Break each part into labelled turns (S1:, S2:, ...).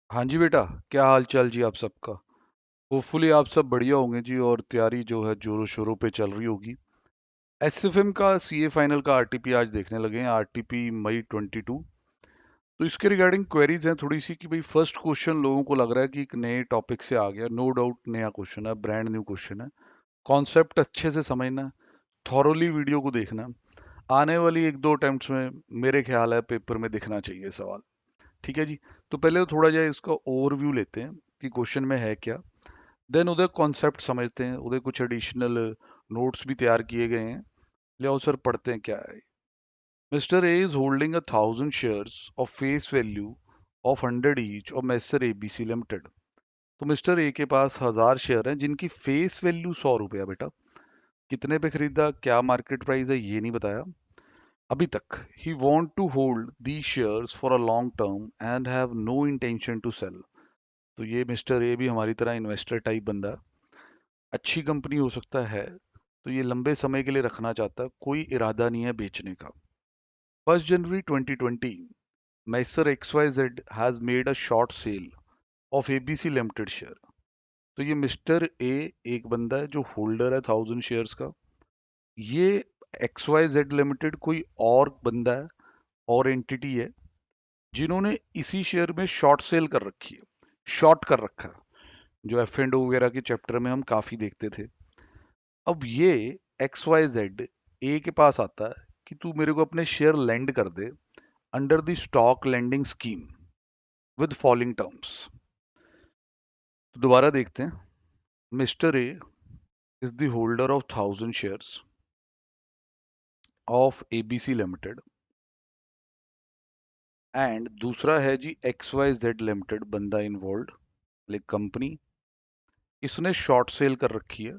S1: हाँ जी बेटा। क्या हाल चाल जी आप सबका। होपफुली आप सब बढ़िया होंगे जी और तैयारी जो है जोरों शोरों पे चल रही होगी। एसएफएम का सीए फाइनल का आरटीपी आज देखने लगे हैं, आरटीपी मई 22। तो इसके रिगार्डिंग क्वेरीज हैं थोड़ी सी कि भाई फर्स्ट क्वेश्चन लोगों को लग रहा है कि एक नए टॉपिक से आ गया, नो डाउट नया क्वेश्चन है, ब्रांड न्यू क्वेश्चन है। कॉन्सेप्ट अच्छे से समझना है, थॉरोली वीडियो को देखना है। आने वाली एक दो अटेम्प्ट्स में मेरे ख्याल है पेपर में दिखना चाहिए सवाल। ठीक है जी। तो पहले तो थोड़ा जाए इसका ओवरव्यू लेते हैं कि क्वेश्चन में है क्या। देन उधर कॉन्सेप्ट समझते हैं, उधर कुछ एडिशनल नोट्स भी तैयार किए गए हैं। ले आओ सर पढ़ते हैं क्या है। Mister A is holding 1,000 shares of face value of 100 each of Messrs ABC limited. तो मिस्टर ए के पास 1,000 शेयर हैं जिनकी फेस वैल्यू 100 रुपया। बेटा कितने पे खरीदा, क्या मार्केट प्राइस है ये नहीं बताया अभी तक। He want to hold the shares for a long term and have no intention to sell. तो ये मिस्टर ए भी हमारी तरह इन्वेस्टर टाइप बंदा है। अच्छी कंपनी हो सकता है तो ये लंबे समय के लिए रखना चाहता है, कोई इरादा नहीं है बेचने का। 1 जनवरी 2020 Messrs XYZ has made a short cell of ABC limited share. तो ये मिस्टर ए एक बंदा है जो होल्डर है 1,000 शेयर्स का। ये XYZ लिमिटेड कोई और बंदा है और एंटिटी है जिन्होंने इसी शेयर में शॉर्ट सेल कर रखी है, शॉर्ट कर रखा है, जो एफ एंड वगैरह के चैप्टर में हम काफी देखते थे। अब ये XYZ ए के पास आता है कि तू मेरे को अपने शेयर लेंड कर दे under the stock lending scheme with following terms. तो दोबारा देखते हैं। Mister A is the holder of 1,000 shares of ABC limited and दूसरा है जी XYZ लिमिटेड बंदा इन्वॉल्व, लाइक कंपनी। इसने शॉर्ट सेल कर रखी है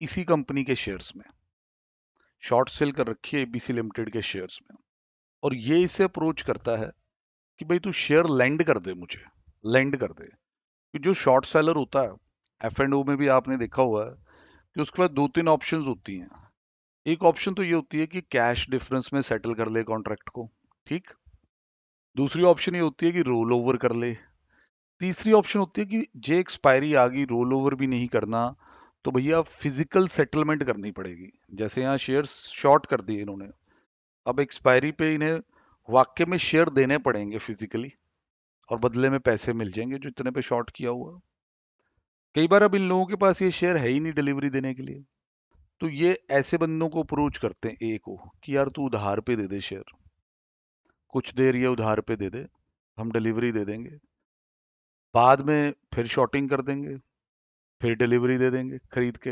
S1: इसी कंपनी के शेयर्स में, शॉर्ट सेल कर रखी है एबीसी लिमिटेड के शेयर्स में। और ये इसे अप्रोच करता है कि भाई तू शेयर लेंड कर दे मुझे, लेंड कर दे। कि जो शॉर्ट सेलर होता है एफ एंड ओ में भी आपने देखा हुआ है कि उसके पास दो तीन ऑप्शंस होती हैं। एक ऑप्शन तो ये होती है कि कैश डिफरेंस में सेटल कर ले कॉन्ट्रैक्ट को, ठीक। दूसरी ऑप्शन ये होती है कि रोल ओवर कर ले। तीसरी ऑप्शन होती है कि जे एक्सपायरी आ गई, रोल ओवर भी नहीं करना, तो भैया फिजिकल सेटलमेंट करनी पड़ेगी। जैसे यहाँ शेयर शॉर्ट कर दिए इन्होंने, अब एक्सपायरी पे इन्हें वाकई में शेयर देने पड़ेंगे फिजिकली और बदले में पैसे मिल जाएंगे जो इतने पे शॉर्ट किया हुआ। कई बार अब इन लोगों के पास ये शेयर है ही नहीं डिलीवरी देने के लिए, तो ये ऐसे बंदों को अप्रोच करते हैं ए को कि यार तू उधार पे दे दे शेयर, कुछ देर ये उधार पे दे दे, हम डिलीवरी दे देंगे, बाद में फिर शॉर्टिंग कर देंगे, फिर डिलीवरी दे देंगे खरीद के।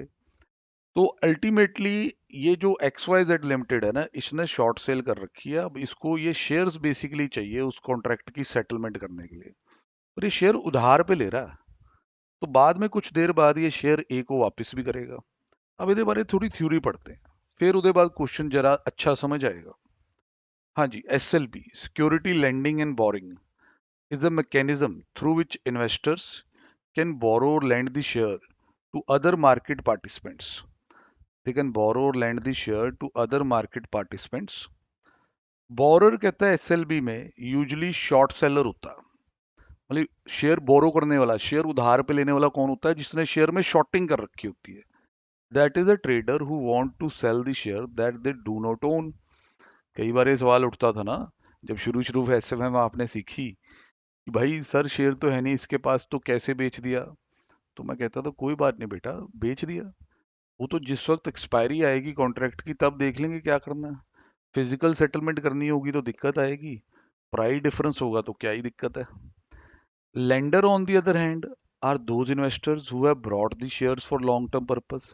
S1: तो अल्टीमेटली ये जो XYZ लिमिटेड है ना, इसने शॉर्ट सेल कर रखी है। अब इसको ये शेयर्स बेसिकली चाहिए उस कॉन्ट्रैक्ट की सेटलमेंट करने के लिए, और ये शेयर उधार पे ले रहा है, तो बाद में कुछ देर बाद ये शेयर ए को वापस भी करेगा। अब इसके बारे में थोड़ी थ्योरी पढ़ते हैं, फिर उसके बाद क्वेश्चन जरा अच्छा समझ आएगा। हाँ जी, SLB security lending and boring is a mechanism through which investors can borrow or lend the share to other market participants. They can borrow or lend the share to other market participants. Borer कहता है SLB में usually short seller होता है, मतलब share बोरो करने वाला, share उधार पे लेने वाला कौन होता है, जिसने शेयर में शॉर्टिंग कर रखी होती है। That is a trader who want to sell the share that they do not own. कई बार ये सवाल उठता था ना, जब शुरू शुरू में एसएफएम आपने सीखी कि भाई सर शेयर तो है नहीं इसके पास तो कैसे बेच दिया। तो मैं कहता था कोई बात नहीं बेटा, बेच दिया। वो तो जिस वक्त एक्सपायरी आएगी कॉन्ट्रैक्ट की तब देख लेंगे क्या करना है। फिजिकल सेटलमेंट करनी होगी तो दिक्कत आएगी, प्राइस डिफरेंस होगा तो क्या ही दिक्कत है। Lender on the other hand are those investors who have brought the shares for long term purpose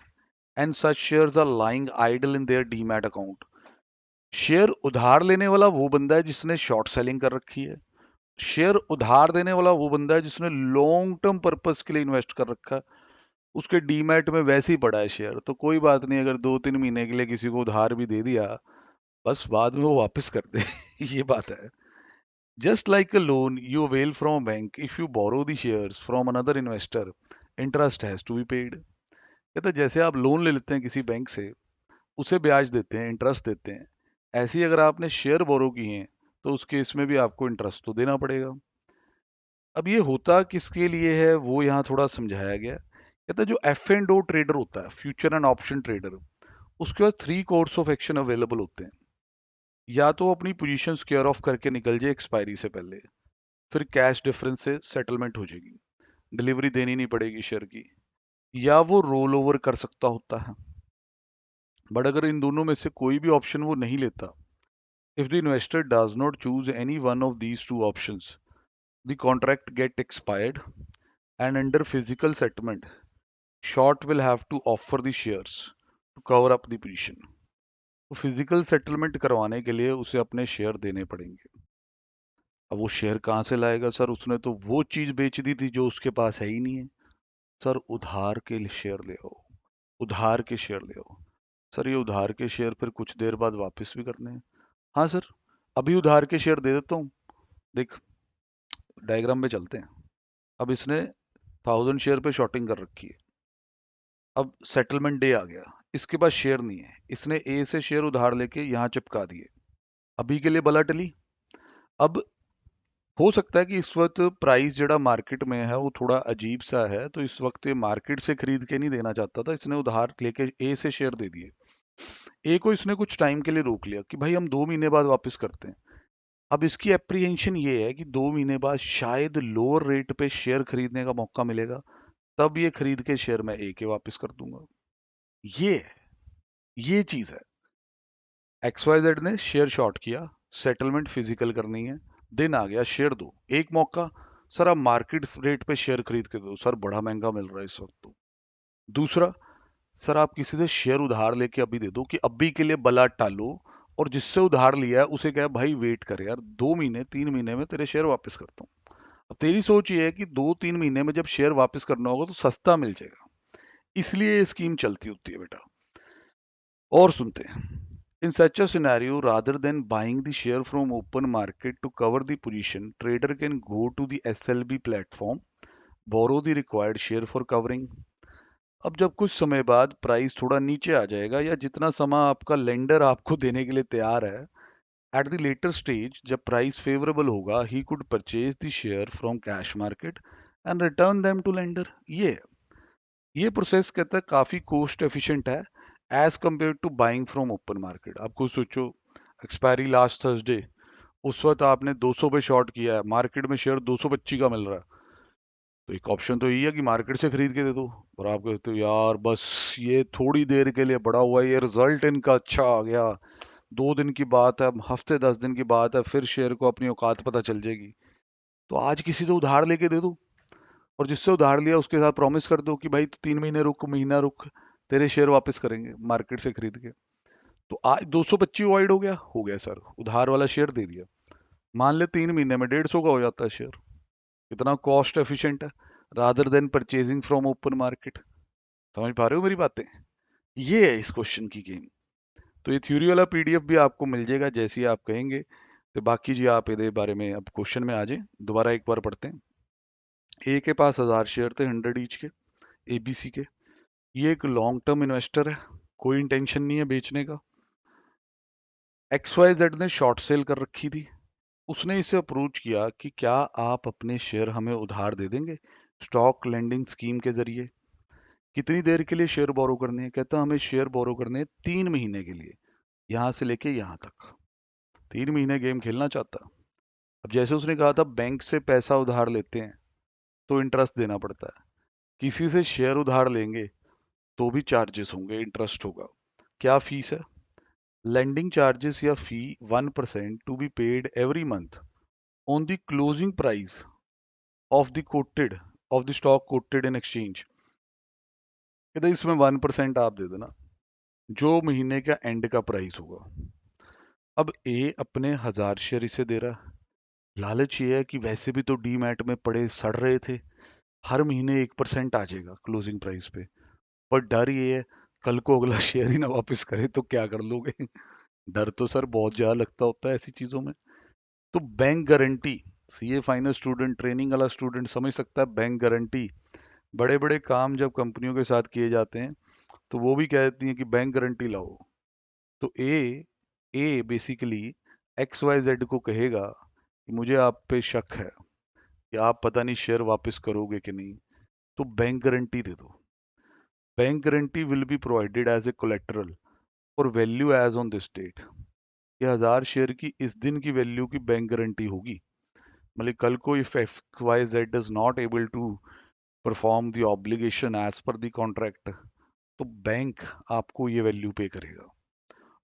S1: and such shares are lying idle in their demat account. Share उधार लेने वाला वो बंदा है जिसने शॉर्ट सेलिंग कर रखी है, शेयर उधार देने वाला वो बंदा है जिसने लॉन्ग टर्म पर्पस के लिए इन्वेस्ट कर रखा है। उसके डीमैट में वैसे ही पड़ा है शेयर, तो कोई बात नहीं अगर 2-3 महीने के लिए किसी को उधार भी दे दिया, बस बाद में वो वापस कर दे। ये बात है। Just like a loan you avail from bank, if you borrow the shares from another investor, interest has to be paid. कहता है जैसे आप लोन ले लेते हैं किसी बैंक से, उसे ब्याज देते हैं, इंटरेस्ट देते हैं, ऐसे ही अगर आपने शेयर बोरो किए हैं तो उस केस में भी आपको इंटरेस्ट तो देना पड़ेगा। अब ये होता किसके लिए है वो यहाँ थोड़ा समझाया गया। कहता है जो एफ एंड ओ ट्रेडर होता है, फ्यूचर एंड ऑप्शन ट्रेडर, उसके पास 3 कोर्स ऑफ एक्शन अवेलेबल होते हैं। या तो वो अपनी पोजीशन स्क्वेयर ऑफ करके निकल जाए एक्सपायरी से पहले, फिर कैश डिफरेंस से सेटलमेंट हो जाएगी, डिलीवरी देनी नहीं पड़ेगी शेयर की, या वो रोल ओवर कर सकता होता है। बट अगर इन दोनों में से कोई भी ऑप्शन वो नहीं लेता, if the investor does not choose any one of these two options, the contract get expired and under physical settlement short will have to offer the shares to cover up the position. तो physical settlement करवाने के लिए उसे अपने share देने पड़ेंगे। अब वो शेयर कहाँ से लाएगा सर? उसने तो वो चीज बेच दी थी जो उसके पास है ही नहीं है। सर उधार के शेयर ले आओ, उधार के शेयर ले आओ। सर ये उधार के शेयर फिर कुछ देर बाद वापस भी करने हैं। हाँ सर, अभी उधार के शेयर दे देता हूँ। देख, डायग्राम में चलते हैं। अब इसने 1000 शेयर पे शॉर्टिंग कर रखी है। अब सेटलमेंट डे आ गया, इसके पास शेयर नहीं है, इसने ए से शेयर उधार लेके यहाँ चिपका दिए। अभी के लिए बला टली। अब हो सकता है कि इस वक्त प्राइस जड़ा मार्केट में है वो थोड़ा अजीब सा है, तो इस वक्त ये मार्केट से खरीद के नहीं देना चाहता था, इसने उधार लेके ए से शेयर दे दिए। ए को इसने कुछ टाइम के लिए रोक लिया कि भाई हम 2 महीने बाद वापस करते हैं। अब इसकी एप्रीहेंशन ये है कि 2 महीने बाद शायद लोअर रेट पे शेयर खरीदने का मौका मिलेगा, तब ये खरीद के शेयर मैं ए के वापस कर दूंगा। ये ये चीज है। XYZ ने शेयर शॉर्ट किया, सेटलमेंट फिजिकल करनी है, दिन आ गया, शेयर दो। एक मौका, सर आप मार्केट रेट पे शेयर खरीद के दो, सर बड़ा महंगा मिल रहा है इस वक्त तो। दूसरा, सर आप किसी से शेयर उधार लेके अभी दे दो कि अभी के लिए बला टालो, और जिससे उधार लिया है उसे कहे भाई वेट कर यार, 2 महीने 3 महीने में तेरे शेयर वापस करता हूँ। अब तेरी सोच ये है कि 2-3 महीने में जब शेयर वापस करना होगा तो सस्ता मिल जाएगा, इसलिए ये स्कीम चलती होती है बेटा। और सुनते हैं। In such a scenario, rather than buying the share from open market to cover the position, trader can go to the SLB platform, borrow the required share for covering. अब जब कुछ समय बाद प्राइस थोड़ा नीचे आ जाएगा, या जितना समय आपका लेंडर आपको देने के लिए तैयार है, एट द लेटर स्टेज जब प्राइस फेवरेबल होगा, he could purchase the share from cash market and return them to lender. ये प्रोसेस कहता है काफी कोस्ट एफिशिएंट है as compare to buying from open market. आप खुद सोचो, एक्सपायरी लास्ट थर्सडे, उस वक्त आपने 200 पे शॉर्ट किया है, मार्केट में शेयर 225 का मिल रहा है, तो एक ऑप्शन तो यही है कि मार्केट से खरीद के दे दो। और आप कहते हो यार बस ये थोड़ी देर के लिए बड़ा हुआ है, ये रिजल्ट इनका अच्छा आ गया, 2 दिन की बात है, हफ्ते 10 दिन की बात है, फिर शेयर को अपनी औकात पता चल जाएगी, तो आज किसी से उधार लेके दे दो, और जिससे उधार लिया उसके साथ प्रॉमिस कर दो कि भाई तू 3 महीने रुक, महीना रुक, तेरे शेयर वापस करेंगे मार्केट से खरीद के। तो आज 225 अवॉइड हो गया सर, उधार वाला शेयर दे दिया। मान ले 3 महीने में 150 का हो जाता है शेयर। इतना कॉस्ट एफिशिएंट है, rather than purchasing from open market. समझ पा रहे हो मेरी बातें? ये है इस क्वेश्चन की गेम। तो ये थ्योरी वाला पीडीएफ भी आपको मिल जाएगा जैसे ही आप कहेंगे। तो बाकी जी आप इसके बारे में अब क्वेश्चन में आ जाए, दोबारा एक बार पढ़ते हैं। ए के पास 1000 शेयर थे, 100 ईच के, एबीसी के। ये एक लॉन्ग टर्म इन्वेस्टर है, कोई इंटेंशन नहीं है बेचने का। XYZ ने शॉर्ट सेल कर रखी थी, उसने इसे अप्रोच किया कि क्या आप अपने शेयर हमें उधार दे देंगे स्टॉक लेंडिंग स्कीम के जरिए। कितनी देर के लिए शेयर बोरो करने हैं? कहता हमें शेयर बोरो करने हैं 3 महीने के लिए, यहां से लेके यहां तक। 3 महीने गेम खेलना चाहता। अब जैसे उसने कहा था बैंक से पैसा उधार लेते हैं तो इंटरेस्ट देना पड़ता है, किसी से शेयर उधार लेंगे तो भी चार्जेस होंगे, इंटरेस्ट होगा। क्या फीस है? लेंडिंग चार्जेस या fee 1% to be paid every month on the closing price of the quoted of the stock quoted in exchange. कहते इसमें 1% आप दे देना, जो महीने का एंड का प्राइस होगा। अब ए अपने 1000 शेयर इसे दे रहा है, लालच ये है कि वैसे भी तो डीमैट में पड़े सड़ रहे थे, हर महीने 1% आ जाएगा क्लोजिंग प्राइस पे। पर डर ये है कल को अगला शेयर ही ना वापस करे तो क्या कर लोगे? डर तो सर बहुत ज्यादा लगता होता है ऐसी चीजों में। तो bank guarantee, CA final student, training वाला स्टूडेंट समझ सकता है बैंक गारंटी। बड़े बड़े काम जब कंपनियों के साथ किए जाते हैं तो वो भी कह देती हैं कि बैंक गारंटी लाओ। तो ए बेसिकली XYZ को कहेगा कि मुझे आप पे शक है, कि आप पता नहीं शेयर वापस करोगे कि नहीं, तो बैंक गारंटी दे दो। Bank guarantee will be provided as a collateral और value as on this date. ये 1000 शेयर की इस दिन की वैल्यू की बैंक गारंटी होगी। मतलब कल को if XYZ is not able to perform the obligation as per the contract, तो बैंक आपको ये वैल्यू पे करेगा।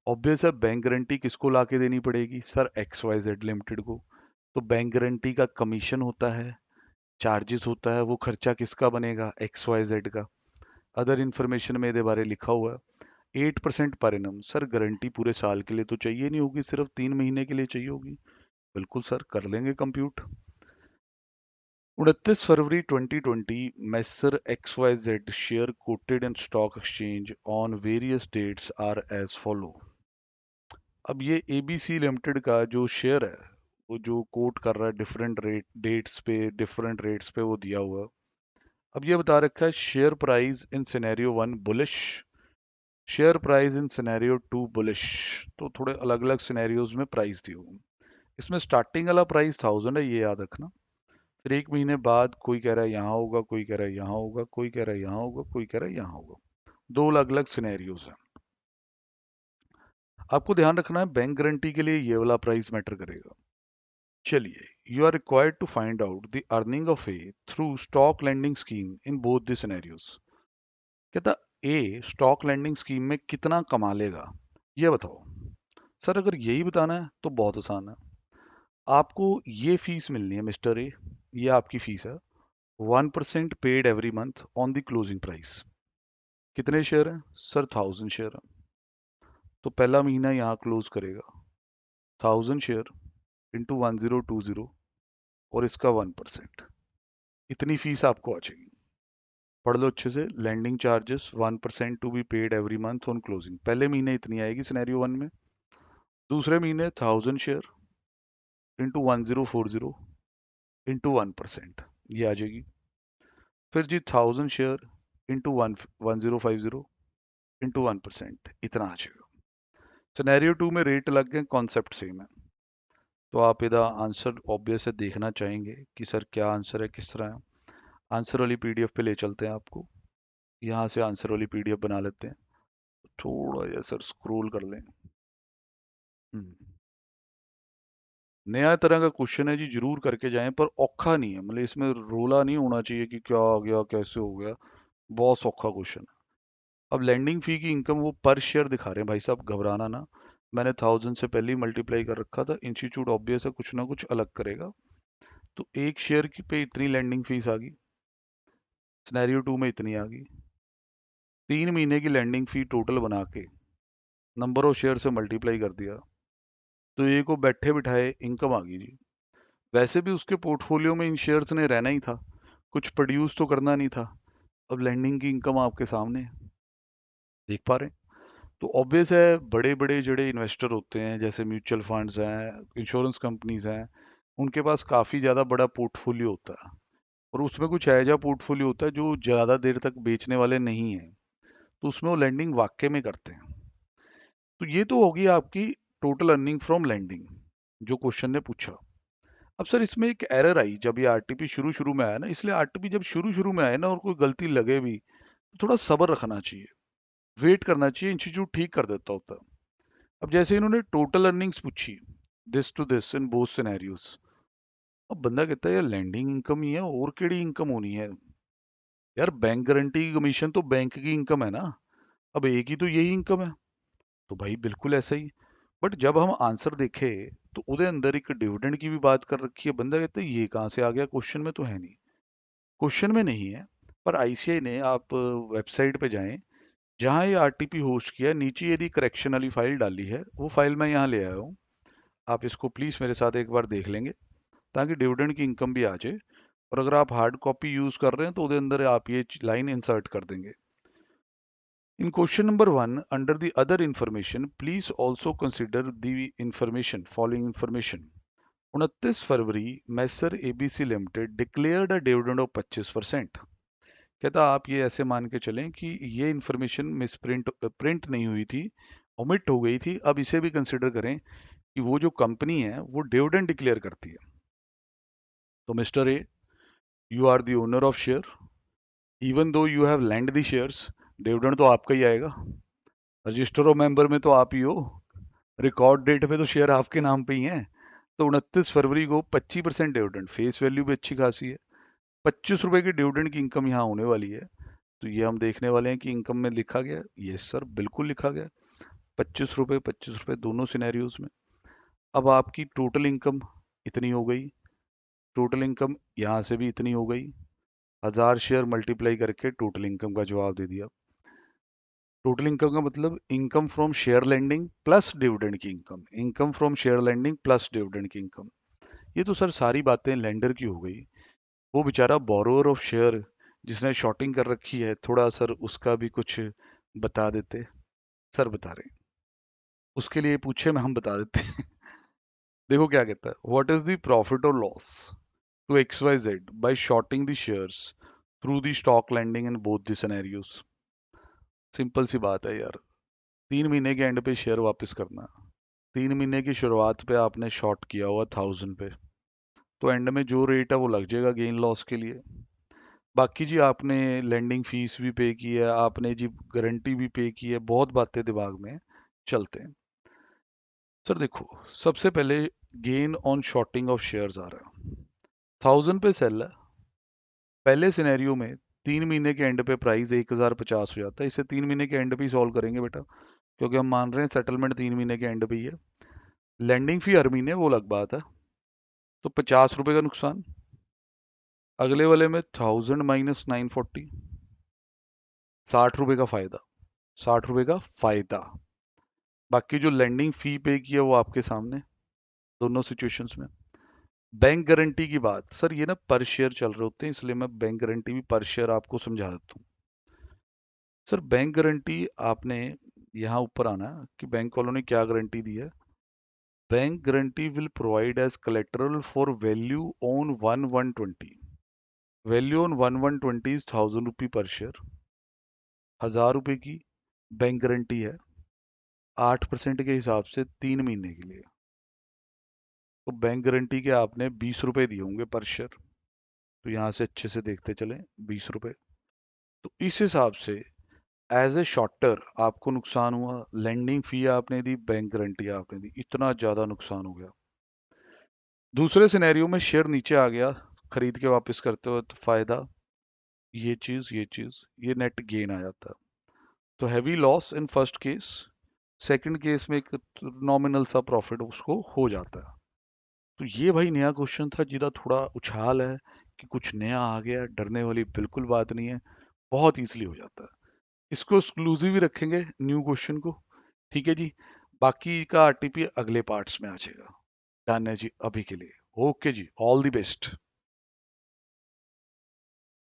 S1: ऑब्वियस है, बैंक गारंटी किसको लाके देनी पड़ेगी सर? XYZ लिमिटेड को। तो बैंक गारंटी का कमीशन होता है, चार्जेस होता है, वो खर्चा किसका बनेगा? XYZ का। अदर इन्फॉर्मेशन में ਇਹਦੇ बारे लिखा हुआ है 8% पर एनम। सर गारंटी पूरे साल के लिए तो चाहिए नहीं होगी, सिर्फ 3 महीने के लिए चाहिए होगी। बिल्कुल सर, कर लेंगे compute. 29 February 2020 Messrs XYZ share quoted in stock exchange on various dates are as follow. अब ये ABC लिमिटेड का जो शेयर है, वो जो कोट कर रहा है डिफरेंट डेट्स पे, डिफरेंट रेट्स पे वो दिया हुआ है। अब ये बता रखा है share price in scenario 1 bullish, share price in scenario 2 bullish. तो थोड़े अलग अलग सिनेरियोज में प्राइस दी हुई। इसमें स्टार्टिंग वाला प्राइस 1000 है, ये याद रखना। फिर 1 महीने बाद कोई कह रहा है यहाँ होगा, कोई कह रहा है यहाँ होगा, कोई कह रहा है यहाँ होगा, कोई कह रहा है यहाँ होगा। दो अलग अलग सिनेरियोज हैं। आपको ध्यान रखना है बैंक गारंटी के लिए ये वाला प्राइस मैटर करेगा। चलिए, you are required to find out the earning of A through stock lending scheme in both the scenarios. कहता ए स्टॉक लेंडिंग स्कीम में कितना कमा लेगा, ये बताओ। सर अगर यही बताना है तो बहुत आसान है। आपको ये फीस मिलनी है मिस्टर ए, ये आपकी फीस है। 1% paid every month on the closing price. कितने शेयर हैं सर? 1000 शेयर है। तो पहला महीना यहाँ क्लोज करेगा 1000 शेयर इंटू 1020 और इसका 1%। इतनी फीस आपको आ जाएगी। पढ़ लो अच्छे से। Landing charges 1% to be paid every month on closing. पहले महीने इतनी आएगी सिनेरियो 1 में। दूसरे महीने 1000 शेयर इंटू 1040 इंटू 1%, ये आ जाएगी। फिर जी 1000 शेयर इंटू 1050 इंटू 1%, इतना आ जाएगा। सिनेरियो 2 में रेट लग गए, कॉन्सेप्ट सेम है। तो आप इधर आंसर ऑब्वियस है देखना चाहेंगे कि सर क्या आंसर है, किस तरह है। आंसर वाली PDF पे ले चलते हैं आपको। यहाँ से आंसर वाली PDF बना लेते हैं। थोड़ा या सर स्क्रॉल कर लें। हम्म, नया तरह का क्वेश्चन है जी, जरूर करके जाएं, पर औखा नहीं है। मतलब इसमें रोला नहीं होना चाहिए कि क्या आ गया, कैसे हो गया। बहुत सौखा क्वेश्चन है। अब लैंडिंग फी की इनकम वो पर शेयर दिखा रहे हैं भाई साहब, घबराना ना। मैंने 1000 से पहले ही मल्टीप्लाई कर रखा था। इंस्टीट्यूट ऑब्वियस है कुछ ना कुछ अलग करेगा। तो एक शेयर की पे इतनी लैंडिंग फीस आ गई, सिनेरियो 2 में इतनी आ गई। 3 महीने की लैंडिंग फी टोटल बना के नंबर ऑफ शेयर से मल्टीप्लाई कर दिया, तो ए को बैठे बिठाए इनकम आ गई जी। वैसे भी उसके पोर्टफोलियो में इन शेयर्स ने रहना ही था, कुछ प्रोड्यूस तो करना नहीं था। अब लैंडिंग की इनकम आपके सामने है, देख पा रहे हैं। तो ऑब्वियस है बड़े बड़े जड़े इन्वेस्टर होते हैं, जैसे म्यूचुअल फंड्स हैं, इंश्योरेंस कंपनीज हैं, उनके पास काफ़ी ज़्यादा बड़ा पोर्टफोलियो होता है। और उसमें कुछ ऐजा पोर्टफोलियो होता है जो ज़्यादा देर तक बेचने वाले नहीं हैं, तो उसमें वो लैंडिंग वाकई में करते हैं। तो ये तो होगी आपकी टोटल अर्निंग फ्रॉम लैंडिंग, जो क्वेश्चन ने पूछा। अब सर इसमें एक एरर आई जब ये आरटीपी शुरू शुरू में आया ना, इसलिए आरटीपी जब शुरू शुरू में आया ना और कोई गलती लगे भी, तो थोड़ा सब्र रखना चाहिए, वेट करना चाहिए, इंस्टीट्यूट ठीक कर देता होता। अब जैसे इन्होंने टोटल अर्निंग्स पूछी, this to this in both scenarios, अब बंदा कहता है यार लैंडिंग इनकम ही है और केड़ी इनकम होनी है। यार बैंक गारंटी की कमीशन तो बैंक की इनकम है ना, अब एक ही तो यही इनकम है। तो भाई बिल्कुल ऐसा ही। बट जब हम आंसर देखे तो उसके अंदर एक डिविडेंड की भी बात कर रखी है। बंदा कहता है ये कहाँ से आ गया, क्वेश्चन में तो है नहीं। क्वेश्चन में नहीं है, पर आईसीआई ने, आप वेबसाइट पे जाएं जहां ये आरटीपी होस्ट किया, नीचे यदि करेक्शन वाली फाइल डाली है, वो फाइल मैं यहाँ ले आया हूँ। आप इसको प्लीज़ मेरे साथ एक बार देख लेंगे, ताकि डिविडेंड की इनकम भी आ जाए। और अगर आप हार्ड कॉपी यूज़ कर रहे हैं तो उसके अंदर आप ये लाइन इंसर्ट कर देंगे। In question number 1, under the other information, please also consider the information, following information. 29 February masher ABC limited declared a dividend of 25%। कहता आप ये ऐसे मान के चलें कि ये इंफॉर्मेशन मिस प्रिंट नहीं हुई थी, ओमिट हो गई थी। अब इसे भी कंसिडर करें कि वो जो कंपनी है वो डिविडेंड डिक्लेयर करती है। तो mister A you are the owner of share, even though you have land the shares, dividend तो आपका ही आएगा। रजिस्टर ऑफ मेंबर में तो आप ही हो, रिकॉर्ड डेट पे तो शेयर आपके नाम पे ही है। तो 29 फरवरी को 25% डिविडेंड, फेस वैल्यू भी अच्छी खासी है। 25 रुपए की डिविडेंड की इनकम यहाँ होने वाली है। तो ये हम देखने वाले हैं कि इनकम में लिखा गया, यस सर बिल्कुल लिखा गया, 25 रुपए दोनों सिनेरियोज में। अब आपकी टोटल इनकम इतनी हो गई, टोटल इनकम यहाँ से भी इतनी हो गई, 1000 शेयर मल्टीप्लाई करके टोटल इनकम का जवाब दे दिया। टोटल इनकम का मतलब income from share lending plus dividend की income, income from share lending plus dividend की इनकम। ये तो सर सारी बातें लेंडर की हो गई। वो बेचारा बोरोअर ऑफ शेयर जिसने शॉर्टिंग कर रखी है, थोड़ा सर उसका भी कुछ बता देते। सर बता रहे हैं, उसके लिए पूछे में हम बता देते हैं। देखो क्या कहता है, व्हाट इज द प्रॉफिट और loss to X Y Z by shorting the shares through the stock lending in both the scenarios. Simple सी बात है यार, 3 महीने के एंड पे शेयर वापस करना। 3 महीने की शुरुआत पे आपने शॉर्ट किया हुआ 1000 पे, तो एंड में जो रेट है वो लग जाएगा गेन लॉस के लिए। बाकी जी आपने लैंडिंग फीस भी पे की है, आपने जी गारंटी भी पे की है, बहुत बातें दिमाग में चलते हैं। सर देखो, सबसे पहले gain on shorting of shares आ रहा है, 1000 पे सेल है। पहले सिनेरियो में 3 महीने के एंड पे प्राइस 1050 हो जाता है। इसे 3 महीने के एंड पे ही सॉल्व करेंगे बेटा, क्योंकि हम मान रहे हैं सेटलमेंट 3 महीने के एंड पे ही है। लैंडिंग फी हर महीने वो अलग बात है, तो 50 रुपए का नुकसान। अगले वाले में 1000 माइनस 940, 60 रुपए का फायदा, 60 रुपए का फायदा। बाकी जो लैंडिंग फी पे किया वो आपके सामने दोनों सिचुएशंस में। बैंक गारंटी की बात, सर ये ना पर शेयर चल रहे होते हैं, इसलिए मैं बैंक गारंटी भी पर शेयर आपको समझा देता हूँ। सर बैंक गारंटी आपने यहाँ ऊपर आना है कि बैंक वालों ने क्या गारंटी दी है। Bank guarantee will provide as collateral for value on 1120, value on 1120 is 1000 rupee per share. 1000 रुपए की बैंक गारंटी है, 8% के हिसाब से 3 महीने के लिए। तो बैंक गारंटी के आपने 20 रुपए दिए होंगे पर शेयर, तो यहाँ से अच्छे से देखते चलें, 20 रुपए। तो इस हिसाब से एज ए शॉर्टर आपको नुकसान हुआ, लैंडिंग फी आपने दी, बैंक गारंटी आपने दी, इतना ज्यादा नुकसान हो गया। दूसरे सिनेरियो में शेयर नीचे आ गया, खरीद के वापस करते हो तो फायदा, ये नेट गेन आ जाता है। तो heavy loss in first case, second case में एक नॉमिनल सा प्रॉफिट उसको हो जाता है। तो ये भाई नया क्वेश्चन था जिसका थोड़ा उछाल है कि कुछ नया आ गया, डरने वाली बिल्कुल बात नहीं है, बहुत इजीली हो जाता है। इसको एक्सक्लूसिव ही रखेंगे न्यू क्वेश्चन को, ठीक है जी। बाकी का आरटीपी अगले पार्ट्स में आ जाएगा। डन है जी अभी के लिए, ओके जी, ऑल द बेस्ट।